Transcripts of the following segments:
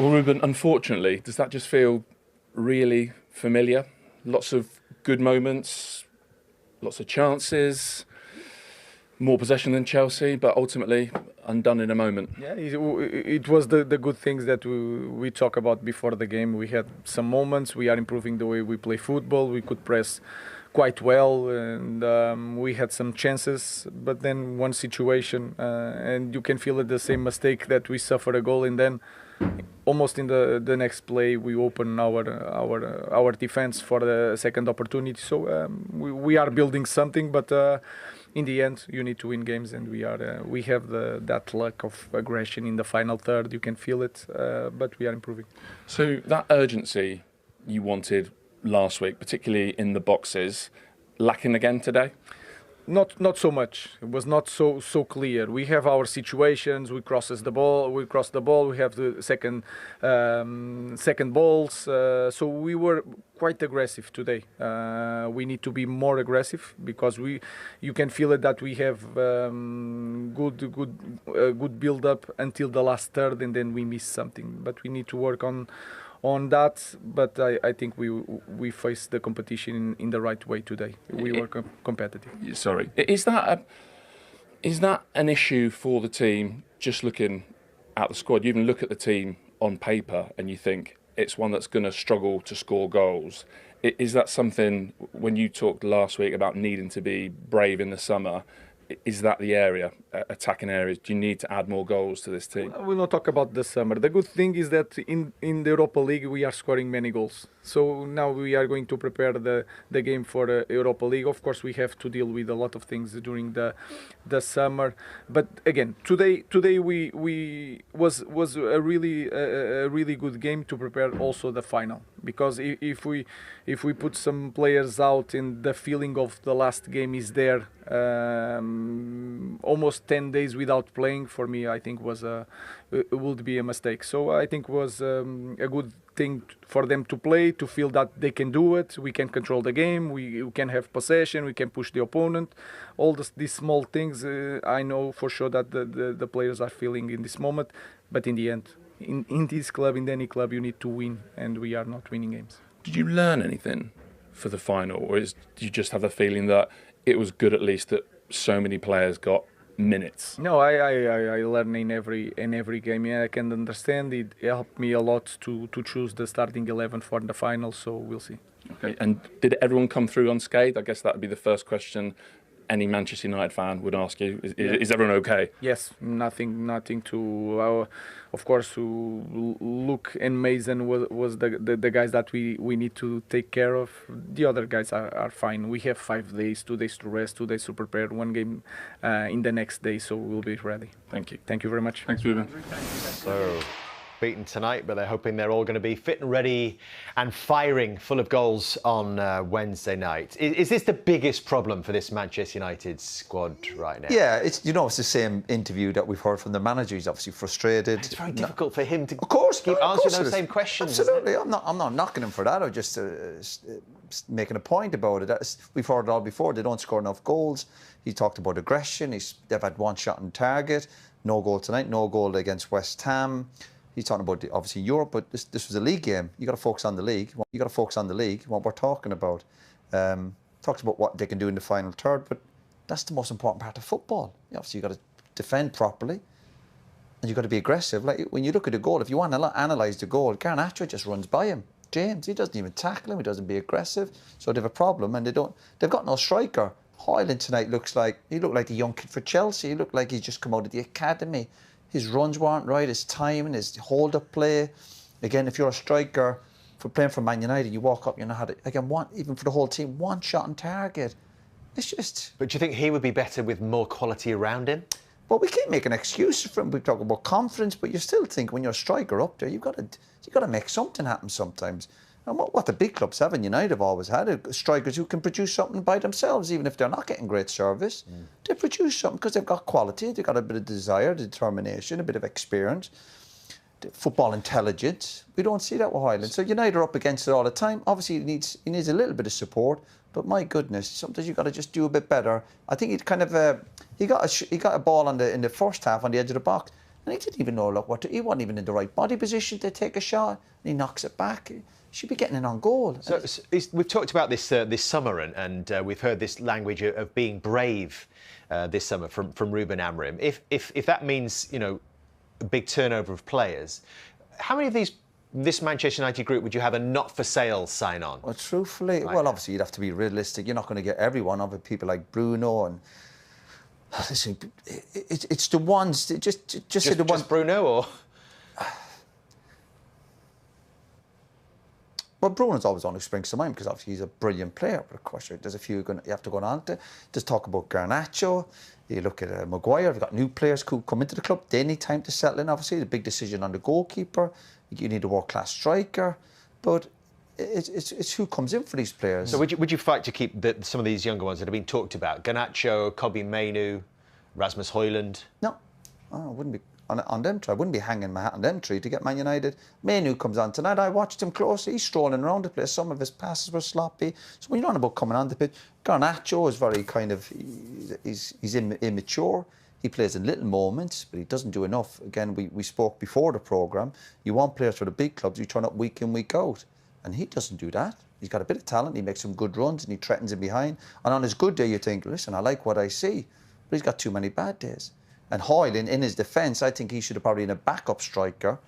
Well, Ruben, unfortunately, does that just feel really familiar? Lots of good moments, lots of chances, more possession than Chelsea, but ultimately undone in a moment. Yeah, it was the good things that we talk about before the game. We had some moments. We are improving the way we play football. We could press quite well, and we had some chances. But then one situation, and you can feel it, the same mistake that we suffer a goal, and then almost in the next play we open our defense for the second opportunity. So we are building something, but in the end you need to win games, and we have that lack of aggression in the final third. You can feel it, but we are improving. So that urgency you wanted last week, particularly in the boxes, lacking again today? Not so much. It was not so clear. We have our situations. We cross the ball. We have the second balls. So we were quite aggressive today. We need to be more aggressive because you can feel it that we have good build up until the last third, and then we miss something. But we need to work on that, but I think we faced the competition in the right way today. We were competitive. Sorry, is that an issue for the team? Just looking at the squad, you even look at the team on paper and you think it's one that's going to struggle to score goals. Is that something, when you talked last week about needing to be brave in the summer, is that the area, attacking areas? Do you need to add more goals to this team? We'll not talk about the summer. The good thing is that in the Europa League we are scoring many goals. So now we are going to prepare the game for Europa League. Of course, we have to deal with a lot of things during the summer. But again, today we was a really good game to prepare also the final. Because if we put some players out and the feeling of the last game is there, almost 10 days without playing, for me I think it would be a mistake. So I think was a good thing for them to play, to feel that they can do it. We can control the game, we can have possession, we can push the opponent. All these small things, I know for sure that the players are feeling in this moment. But in the end, in this club, in any club, you need to win, and we are not winning games. Did you learn anything for the final, or do you just have the feeling that it was good at least that so many players got minutes? No, I learn in every game. Yeah, I can understand it. Helped me a lot to choose the starting 11 for the final. So we'll see. Okay, and did everyone come through unscathed? I guess that would be the first question any Manchester United fan would ask you. Is everyone okay? Yes, nothing to. Of course, Luke and Mason was the guys that we need to take care of. The other guys are fine. We have 5 days, 2 days to rest, 2 days to prepare, one game in the next day, so we'll be ready. Thank you. Thank you very much. Thanks, Ruben. So, beaten tonight, but they're hoping they're all going to be fit and ready and firing full of goals on Wednesday night. Is this the biggest problem for this Manchester United squad right now? Yeah, it's the same interview that we've heard from the manager. He's obviously frustrated. It's very difficult for him to keep answering those same questions. Absolutely, I'm not knocking him for that. I'm just making a point about it. We've heard it all before. They don't score enough goals. He talked about aggression. They've had one shot on target. No goal tonight. No goal against West Ham. He's talking about obviously Europe, but this was a league game. You got to focus on the league. What we're talking about. Talks about what they can do in the final third, but that's the most important part of football. Obviously, you got to defend properly, and you got to be aggressive. Like when you look at the goal, if you want to analyse the goal, Garnacho just runs by him. James, he doesn't even tackle him. He doesn't be aggressive. So they have a problem, and they've got no striker. Hoyland tonight looked like the young kid for Chelsea. He looked like he's just come out of the academy. His runs weren't right, his timing, his hold-up play. Again, if you're a striker for playing for Man United, you walk up, you know how to, again, even for the whole team, one shot on target. It's just... But do you think he would be better with more quality around him? Well, we keep making excuses for him. We talk about confidence, but you still think when you're a striker up there, you've got to make something happen sometimes. And what the big clubs have, and United have always had, strikers who can produce something by themselves, even if they're not getting great service. They produce something because they've got quality, they've got a bit of desire, determination, a bit of experience, football intelligence. We don't see that with Hoyland. So United are up against it all the time. Obviously, he needs a little bit of support, but my goodness, sometimes you've got to just do a bit better. I think he got a ball in the first half on the edge of the box. And he didn't even know he wasn't even in the right body position to take a shot, and he knocks it back. He should be getting it on goal. So we've talked about this this summer, and we've heard this language of being brave this summer from Ruben Amorim. If that means, you know, a big turnover of players, how many of this Manchester United group would you have a not for sale sign on? Well, truthfully, well, obviously you'd have to be realistic. You're not going to get everyone of it. People like Bruno and listen, it's the ones just the ones. Bruno or. Well, Bruno's always on who springs to mind because obviously he's a brilliant player. But of course, there's a few you have to go on to. Just talk about Garnacho. You look at Maguire. We've got new players who come into the club. They need time to settle in. Obviously, the big decision on the goalkeeper. You need a world-class striker. But it's who comes in for these players. So would you fight to keep some of these younger ones that have been talked about? Garnacho, Kobbie Mainoo, Rasmus Højlund? No, I wouldn't be on them three. I wouldn't be hanging my hat on them three to get Man United. Mainoo comes on tonight. I watched him closely. He's strolling around the place. Some of his passes were sloppy. So when you're on about coming on the pitch, Garnacho is very kind of he's immature. He plays in little moments, but he doesn't do enough. Again, we spoke before the programme. You want players for the big clubs. You turn up week in, week out. And he doesn't do that. He's got a bit of talent. He makes some good runs and he threatens him behind. And on his good day, you think, listen, I like what I see. But he's got too many bad days. And Højlund, in his defence, I think he should have probably been a backup striker,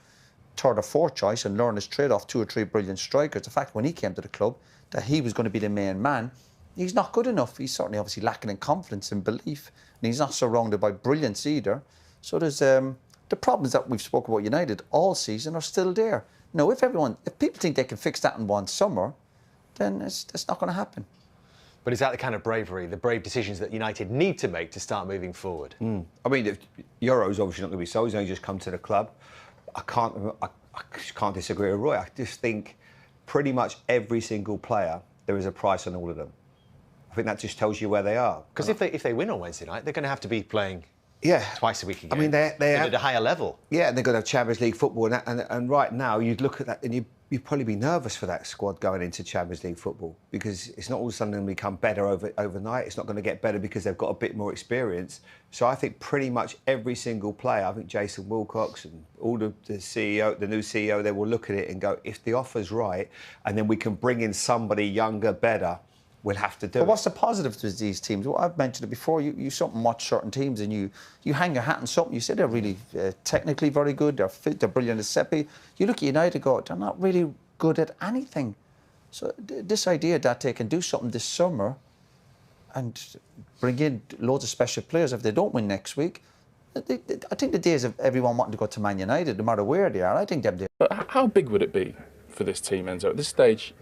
third or fourth choice, and learn his trade off 2 or 3 brilliant strikers. The fact when he came to the club that he was going to be the main man, he's not good enough. He's certainly obviously lacking in confidence and belief. And he's not surrounded by brilliance either. So there's the problems that we've spoken about United all season are still there. No, if people think they can fix that in one summer, then it's not going to happen. But is that the kind of bravery, the brave decisions that United need to make to start moving forward? I mean, Euro's obviously not going to be sold. He's only just come to the club. I can't disagree with Roy. I just think pretty much every single player, there is a price on all of them. I think that just tells you where they are. Because if they win on Wednesday night, they're going to have to be playing twice a week again. I mean, they at a higher level. Yeah, and they're going to have Champions League football. And right now, you'd look at that and you'd probably be nervous for that squad going into Champions League football because it's not all of a sudden going to become better overnight. It's not going to get better because they've got a bit more experience. So I think pretty much every single player, I think Jason Wilcox and all the new CEO, they will look at it and go, if the offer's right, and then we can bring in somebody younger, better, we'll have to do it. But what's the positives with these teams? Well, I've mentioned it before. You something watch certain teams and you hang your hat on something. You say they're really technically very good. They're fit. They're brilliant at Seppi. You look at United, go, they're not really good at anything. So this idea that they can do something this summer and bring in loads of special players if they don't win next week. I think the days of everyone wanting to go to Man United, no matter where they are, I think them days. But how big would it be for this team, Enzo, at this stage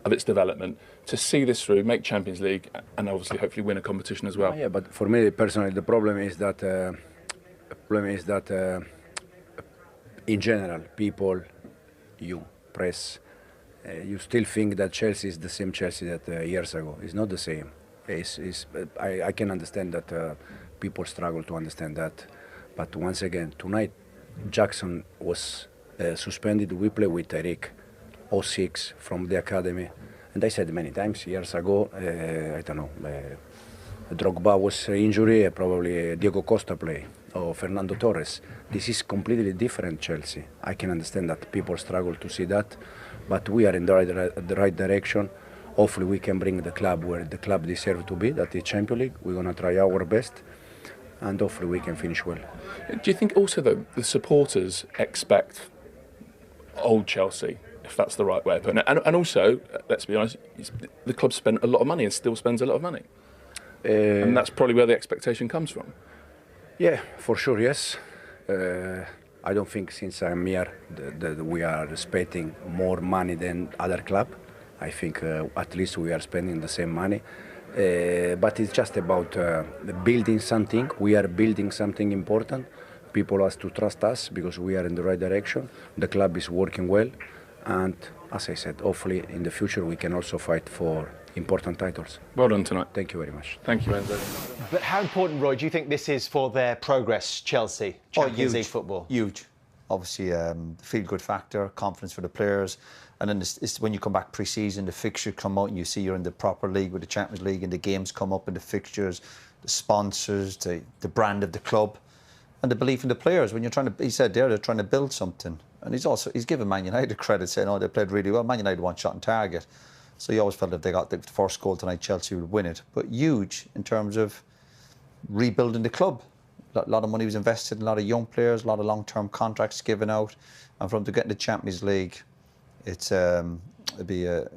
of its development, to see this through, make Champions League, and obviously hopefully win a competition as well? Yeah, but for me personally, the problem is that in general, people, press, you still think that Chelsea is the same Chelsea that years ago. It's not the same. I can understand that people struggle to understand that, but once again, tonight, Jackson was suspended. We play with Eric, 06 from the academy. And I said many times, years ago, I don't know, Drogba was injury, probably Diego Costa play, or Fernando Torres. This is completely different Chelsea. I can understand that people struggle to see that, but we are in the right direction. Hopefully we can bring the club where the club deserves to be, that is Champions League. We're going to try our best, and hopefully we can finish well. Do you think also that the supporters expect old Chelsea, if that's the right way of putting it? And also, let's be honest, the club spent a lot of money and still spends a lot of money. And that's probably where the expectation comes from. Yeah, for sure, yes. I don't think since I'm here that we are expecting more money than other club. I think at least we are spending the same money. But it's just about building something. We are building something important. People have to trust us because we are in the right direction. The club is working well. And as I said, hopefully in the future we can also fight for important titles. Well done tonight. Thank you very much. Thank you, Enzo. But how important, Roy, do you think this is for their progress, Chelsea, Champions League football? Huge. Obviously, the feel-good factor, confidence for the players. And then it's when you come back pre-season, the fixtures come out and you see you're in the proper league with the Champions League and the games come up and the fixtures, the sponsors, the brand of the club. and the belief in the players. When you're trying to, he said there, they're trying to build something. And he's given Man United credit, saying, oh, they played really well. Man United one shot on target. So he always felt if they got the first goal tonight, Chelsea would win it. But huge in terms of rebuilding the club. A lot of money was invested in a lot of young players, a lot of long-term contracts given out. And from to get in the Champions League, it'd be a...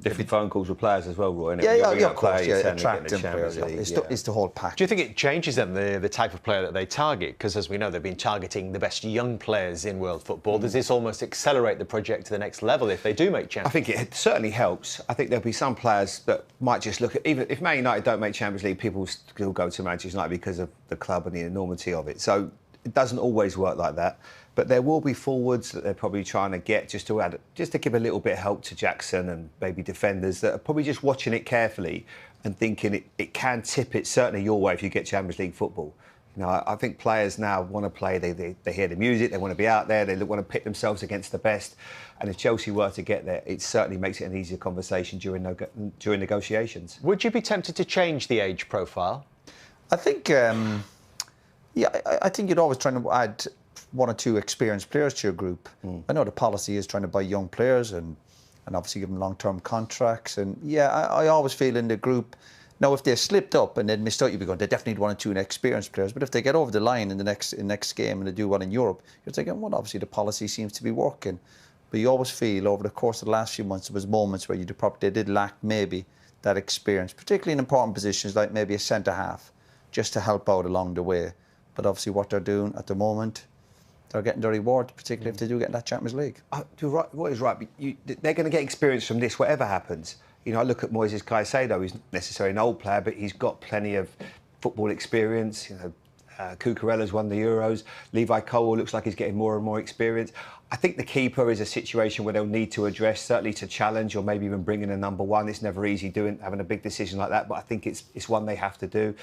Different phone calls with players as well, Roy. Yeah, of course, attracting players. It's the whole package. Do you think it changes then the type of player that they target? Because as we know, they've been targeting the best young players in world football. Does this almost accelerate the project to the next level if they do make Champions? I think it certainly helps. I think there'll be some players that might just look at, even if Man United don't make Champions League, people still go to Manchester United because of the club and the enormity of it. So it doesn't always work like that. But there will be forwards that they're probably trying to get just to give a little bit of help to Jackson and maybe defenders that are probably just watching it carefully and thinking it can tip it certainly your way if you get Champions League football. You know, I think players now want to play. They hear the music. They want to be out there. They want to pit themselves against the best. And if Chelsea were to get there, it certainly makes it an easier conversation during negotiations. Would you be tempted to change the age profile? I think, I think you'd always try to add one or two experienced players to your group. I know the policy is trying to buy young players and obviously give them long-term contracts. And I always feel in the group, now if they slipped up and they'd missed out, you'd be going, they definitely need one or two experienced players. But if they get over the line in the next game and they do well in Europe, you're thinking, well, obviously the policy seems to be working. But you always feel over the course of the last few months, there was moments where they did lack maybe that experience, particularly in important positions like maybe a centre-half, just to help out along the way. But obviously what they're doing at the moment, they're getting their reward, particularly if they do get in that Champions League. You're right, Roy is right. But they're going to get experience from this, whatever happens. You know, I look at Moises Caicedo. He's not necessarily an old player, but he's got plenty of football experience. You know, Cucurella's won the Euros. Levi Colwill looks like he's getting more and more experience. I think the keeper is a situation where they'll need to address, certainly to challenge or maybe even bring in a number one. It's never easy having a big decision like that, but I think it's one they have to do.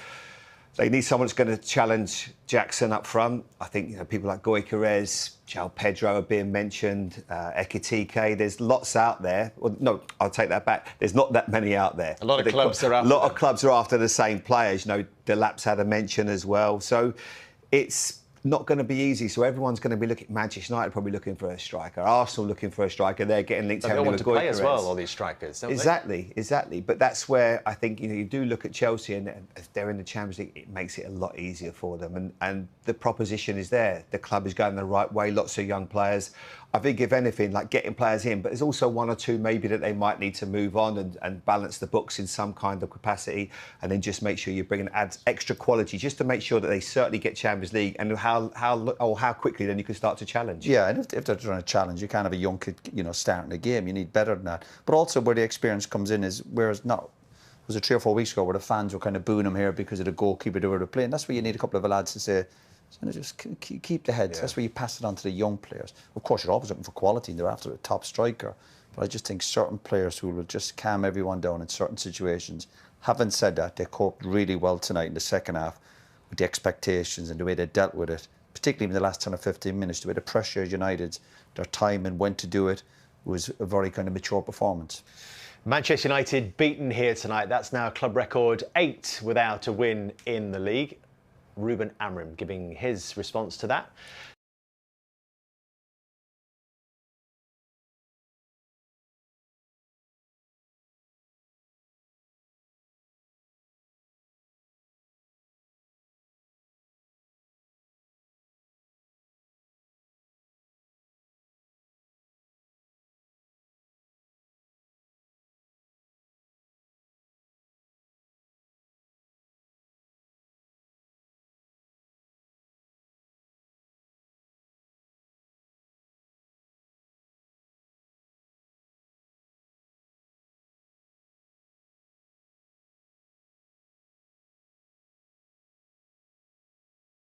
They need someone that's going to challenge Jackson up front. I think people like Gyökeres, João Pedro are being mentioned, Ekitike. There's lots out there. Well, no, I'll take that back. There's not that many out there. A lot of clubs are after. A lot of clubs are after the same players. Delap's had a mention as well. So it's not going to be easy. So everyone's going to be looking. Manchester United probably looking for a striker. Arsenal looking for a striker. They're getting linked. They want to play as well, all these strikers, don't they? Exactly. But that's where I think you do look at Chelsea, and if they're in the Champions League, it makes it a lot easier for them. And the proposition is there. The club is going the right way. Lots of young players. I think if anything, like getting players in, but there's also one or two maybe that they might need to move on and balance the books in some kind of capacity, and then just make sure you're bringing extra quality just to make sure that they certainly get Champions League, and how quickly then you can start to challenge. Yeah, and if they're trying to challenge, you can't have a young kid, starting the game. You need better than that. But also where the experience comes in is whereas was it 3 or 4 weeks ago where the fans were kind of booing him here because of the goalkeeper they were playing. That's where you need a couple of lads to say, just keep the heads. Yeah. That's where you pass it on to the young players. Of course, you're always looking for quality, and they're after a top striker. But I just think certain players who will just calm everyone down in certain situations. Having said that, they coped really well tonight in the second half with the expectations and the way they dealt with it, particularly in the last 10 or 15 minutes, the way the pressure United, their time and when to do it, was a very kind of mature performance. Manchester United beaten here tonight. That's now club record 8 without a win in the league. Ruben Amorim giving his response to that.